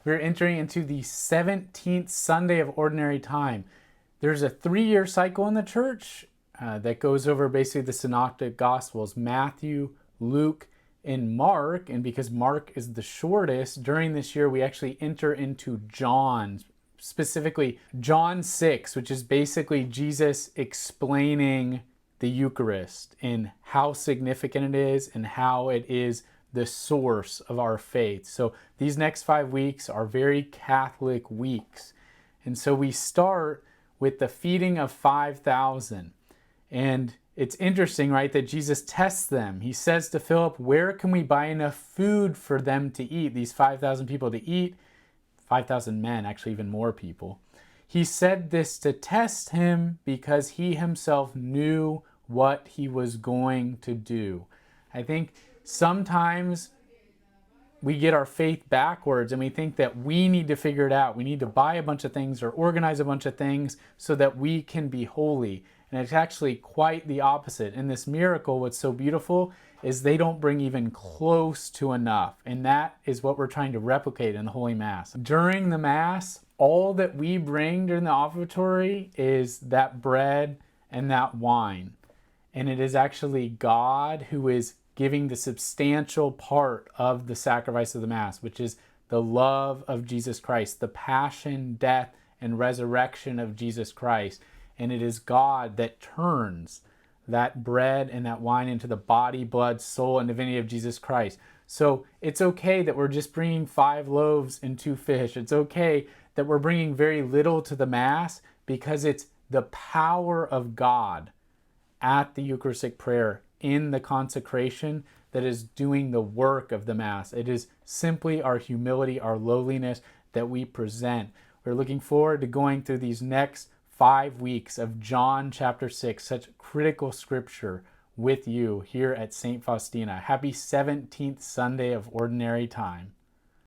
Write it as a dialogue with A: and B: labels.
A: We're entering into the 17th Sunday of Ordinary Time. There's a 3-year cycle in the church that goes over basically the Synoptic Gospels, Matthew, Luke, and Mark. And because Mark is the shortest, during this year we actually enter into John, specifically John 6, which is basically Jesus explaining the Eucharist and how significant it is and how it is the source of our faith. So these next 5 weeks are very Catholic weeks. And so we start with the feeding of 5,000. And it's interesting, right, that Jesus tests them. He says to Philip, where can we buy enough food for them to eat, these 5,000 people to eat? 5,000 men, actually even more people. He said this to test him because he himself knew what he was going to do. I think sometimes we get our faith backwards and we think that we need to figure it out. We need to buy a bunch of things or organize a bunch of things so that we can be holy. And it's actually quite the opposite. In this miracle, what's so beautiful is they don't bring even close to enough. And that is what we're trying to replicate in the Holy Mass. During the Mass, all that we bring during the offertory is that bread and that wine. And it is actually God who is giving the substantial part of the sacrifice of the Mass, which is the love of Jesus Christ, the passion, death, and resurrection of Jesus Christ. And it is God that turns that bread and that wine into the body, blood, soul, and divinity of Jesus Christ. So it's okay that we're just bringing 5 loaves and 2 fish. It's okay that we're bringing very little to the Mass because it's the power of God at the Eucharistic prayer in the consecration that is doing the work of the Mass. It is simply our humility, our lowliness that we present. We're looking forward to going through these next 5 weeks of John chapter 6, such critical scripture with you here at St. Faustina. Happy 17th Sunday of Ordinary Time.